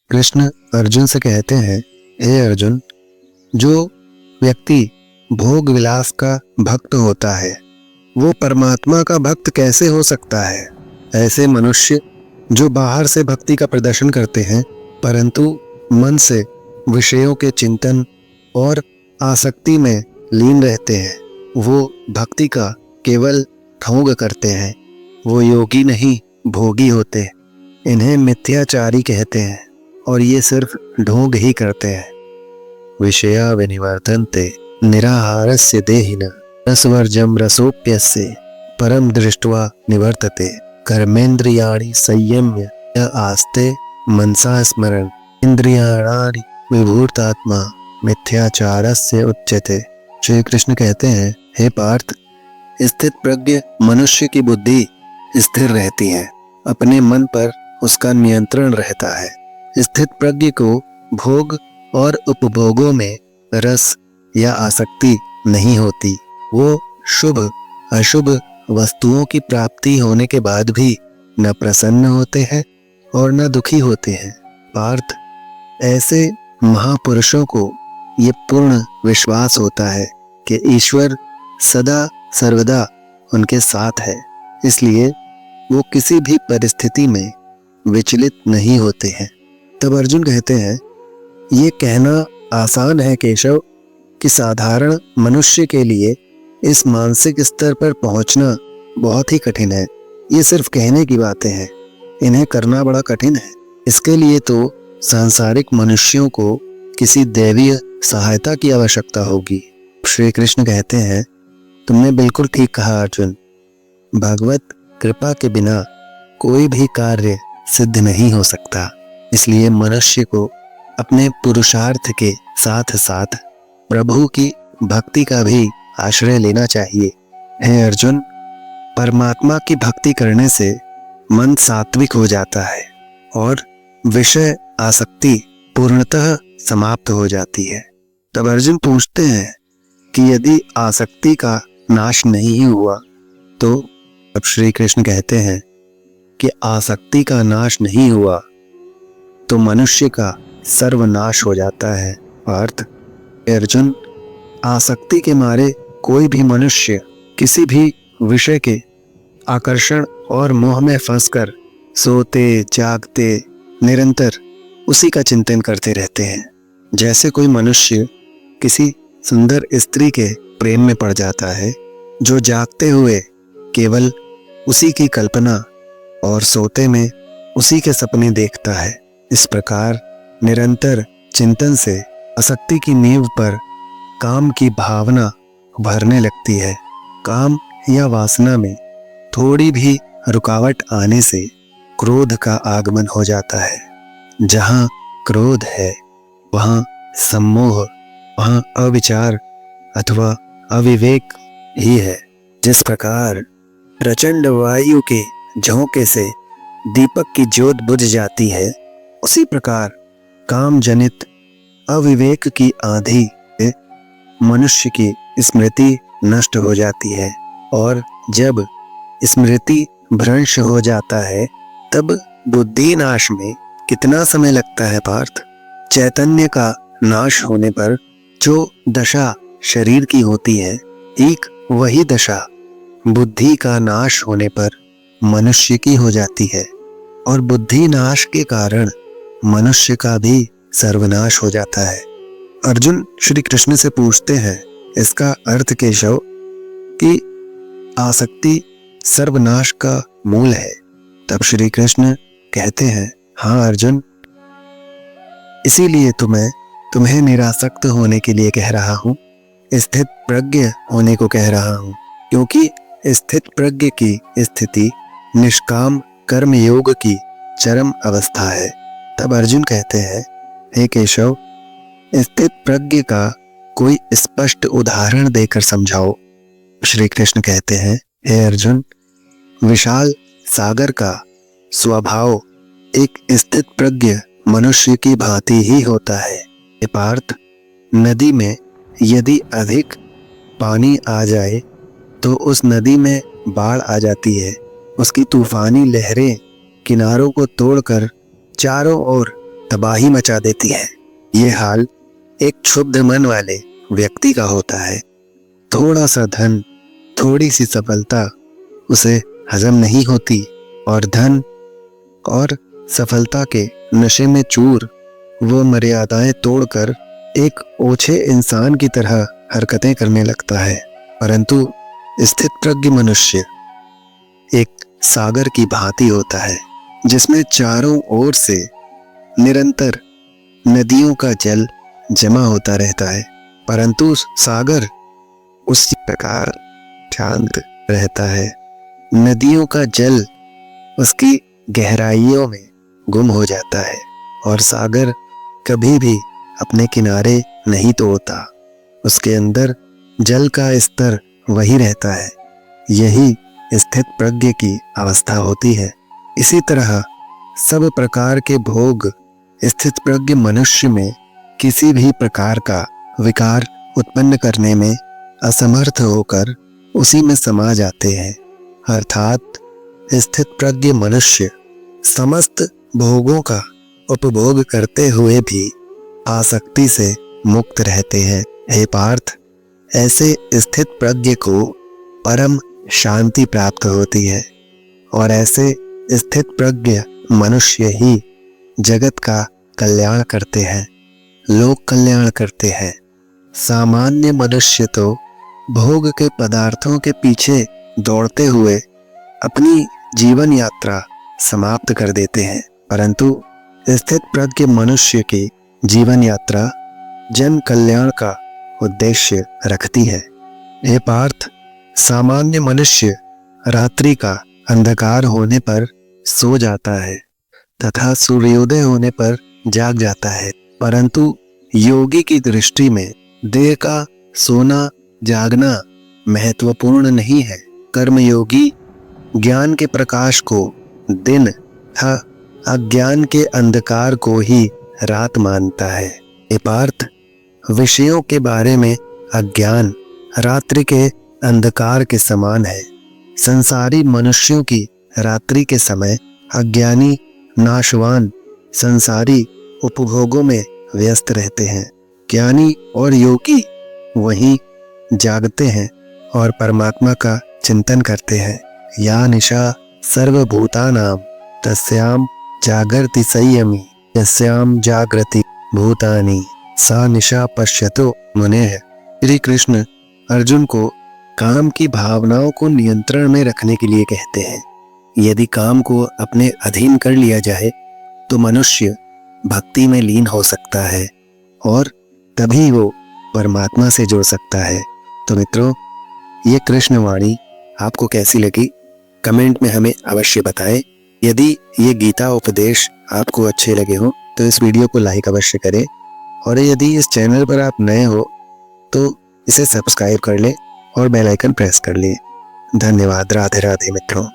कृष्ण अर्जुन से कहते हैं, हे अर्जुन, जो व्यक्ति भोग विलास का भक्त होता है वो परमात्मा का भक्त कैसे हो सकता है। ऐसे मनुष्य जो बाहर से भक्ति का प्रदर्शन करते हैं परंतु मन से विषयों के चिंतन और आसक्ति में लीन रहते हैं, वो भक्ति का केवल ढोंग करते हैं, वो योगी नहीं भोगी होते। इन्हें मिथ्याचारी कहते हैं और ये सिर्फ ढोंग ही करते हैं। विषया विनिवर्तन्ते निराहारस्य देहिनः रसवर्जं रसोप्यस्य परम दृष्ट्वा निवर्तते कर्मेन्द्रियाणि संयम्य य आस्ते मनसा स्मरन् इंद्रियाणानि विभूतात्मा मिथ्याचारस्य उच्यते। श्री कृष्ण कहते हैं, हे पार्थ, स्थित प्रज्ञ मनुष्य की बुद्धि स्थिर रहती है, अपने मन पर उसका नियंत्रण रहता है। स्थित प्रज्ञ को भोग और उपभोगों में रस या आसक्ति नहीं होती। वो शुभ अशुभ वस्तुओं की प्राप्ति होने के बाद भी न प्रसन्न होते हैं और न दुखी होते हैं। पार्थ, ऐसे महापुरुषों को ये पूर्ण विश्वास होता है कि ईश्वर सदा सर्वदा उनके साथ है, इसलिए वो किसी भी परिस्थिति में विचलित नहीं होते हैं। तब अर्जुन कहते हैं, ये कहना आसान है केशव कि साधारण मनुष्य के लिए इस मानसिक स्तर पर पहुंचना बहुत ही कठिन है। ये सिर्फ कहने की बातें हैं, इन्हें करना बड़ा कठिन है। इसके लिए तो सांसारिक मनुष्यों को किसी दैवीय सहायता की आवश्यकता होगी। श्री कृष्ण कहते हैं, तुमने बिल्कुल ठीक कहा अर्जुन, भगवत कृपा के बिना कोई भी कार्य सिद्ध नहीं हो सकता। इसलिए मनुष्य को अपने पुरुषार्थ के साथ साथ प्रभु की भक्ति का भी आश्रय लेना चाहिए। हे अर्जुन, परमात्मा की भक्ति करने से मन सात्विक हो जाता है और विषय आसक्ति पूर्णतः समाप्त हो जाती है। तब अर्जुन पूछते हैं कि यदि आसक्ति का नाश नहीं हुआ तो? अब श्री कृष्ण कहते हैं कि आसक्ति का नाश नहीं हुआ तो मनुष्य का सर्वनाश हो जाता है। पार्थ, अर्जुन, आसक्ति के मारे कोई भी मनुष्य किसी भी विषय के आकर्षण और मोह में फंसकर सोते जागते निरंतर उसी का चिंतन करते रहते हैं। जैसे कोई मनुष्य किसी सुंदर स्त्री के प्रेम में पड़ जाता है जो जागते हुए केवल उसी की कल्पना और सोते में उसी के सपने देखता है। इस प्रकार निरंतर चिंतन से आसक्ति की नींव पर काम की भावना भरने लगती है। काम या वासना में थोड़ी भी रुकावट आने से क्रोध का आगमन हो जाता है। जहाँ क्रोध है वहाँ सम्मोह, वहाँ अविचार अथवा अविवेक ही है। जिस प्रकार प्रचंड वायु के झोंके से दीपक की ज्योत बुझ जाती है, उसी प्रकार काम जनित अविवेक की आंधी से मनुष्य की स्मृति नष्ट हो जाती है और जब स्मृति भ्रंश हो जाता है तब बुद्धि नाश में कितना समय लगता है पार्थ। चैतन्य का नाश होने पर जो दशा शरीर की होती है, ठीक वही दशा बुद्धि का नाश होने पर मनुष्य की हो जाती है और बुद्धि नाश के कारण मनुष्य का भी सर्वनाश हो जाता है। अर्जुन श्री कृष्ण से पूछते हैं, इसका अर्थ केशव कि आसक्ति सर्वनाश का मूल है। तब श्री कृष्ण कहते हैं, हाँ अर्जुन, इसीलिए तो मैं तुम्हें निरासक्त होने के लिए कह रहा हूँ, स्थित प्रज्ञ होने को कह रहा हूँ, क्योंकि स्थित प्रज्ञ की स्थिति निष्काम कर्म योग की चरम अवस्था है। तब अर्जुन कहते हैं, हे केशव, स्थित प्रज्ञ का कोई स्पष्ट उदाहरण देकर समझाओ। श्री कृष्ण कहते हैं, हे अर्जुन, विशाल सागर का स्वभाव एक स्थित प्रज्ञ मनुष्य की भांति ही होता है। हे पार्थ, नदी में यदि अधिक पानी आ जाए तो उस नदी में बाढ़ आ जाती है। उसकी तूफानी लहरें किनारों को तोड़कर चारों ओर तबाही मचा देती है। ये हाल एक क्षुब्ध मन वाले व्यक्ति का होता है। थोड़ा सा धन, थोड़ी सी सफलता उसे हजम नहीं होती और धन और सफलता के नशे में चूर वो मर्यादाएं तोड़कर एक ओछे इंसान की तरह हरकतें करने लगता है। परंतु स्थित प्रज्ञ मनुष्य एक सागर की भांति होता है, जिसमें चारों ओर से निरंतर नदियों का जल जमा होता रहता है, परंतु सागर उसी प्रकार शांत रहता है। नदियों का जल उसकी गहराइयों में गुम हो जाता है और सागर कभी भी अपने किनारे नहीं तोड़ता। उसके अंदर जल का स्तर वही रहता है। यही स्थित प्रज्ञ की अवस्था होती है। इसी तरह सब प्रकार के भोग स्थित प्रज्ञ मनुष्य में किसी भी प्रकार का विकार उत्पन्न करने में असमर्थ होकर उसी में समा जाते हैं। अर्थात स्थित प्रज्ञ मनुष्य समस्त भोगों का उपभोग करते हुए भी आसक्ति से मुक्त रहते हैं। हे पार्थ, ऐसे स्थित प्रज्ञ को परम शांति प्राप्त होती है और ऐसे स्थित प्रज्ञ मनुष्य ही जगत का कल्याण करते हैं, लोक कल्याण करते हैं। सामान्य मनुष्य तो भोग के पदार्थों के पीछे दौड़ते हुए अपनी जीवन यात्रा समाप्त कर देते हैं, परंतु स्थित प्रज्ञ मनुष्य की जीवन यात्रा जन कल्याण का उद्देश्य रखती है। हे पार्थ, सामान्य मनुष्य रात्रि का अंधकार होने पर सो जाता है तथा सूर्योदय होने पर जाग जाता है, परंतु योगी की दृष्टि में देह का सोना जागना महत्वपूर्ण नहीं है। कर्मयोगी ज्ञान के प्रकाश को दिन तथा अज्ञान के अंधकार को ही रात मानता है। हे पार्थ, विषयों के बारे में अज्ञान रात्रि के अंधकार के समान है। संसारी मनुष्यों की रात्रि के समय अज्ञानी नाशवान संसारी उपभोगों में व्यस्त रहते हैं। ज्ञानी और योगी वहीं जागते हैं और परमात्मा का चिंतन करते हैं। या निशा सर्वभूतानां तस्याम जागर्ति संयमी यस्याम जागृति भूतानि सा निशा पश्यतो मुनेः। श्री कृष्ण अर्जुन को काम की भावनाओं को नियंत्रण में रखने के लिए कहते हैं। यदि काम को अपने अधीन कर लिया जाए तो मनुष्य भक्ति में लीन हो सकता है और तभी वो परमात्मा से जुड़ सकता है। तो मित्रों, ये कृष्ण वाणी आपको कैसी लगी कमेंट में हमें अवश्य बताएं। यदि ये गीता उपदेश आपको अच्छे लगे हो तो इस वीडियो को लाइक अवश्य करें और यदि इस चैनल पर आप नए हो तो इसे सब्सक्राइब कर लें और बेल आइकन प्रेस कर लें। धन्यवाद। राधे राधे मित्रों।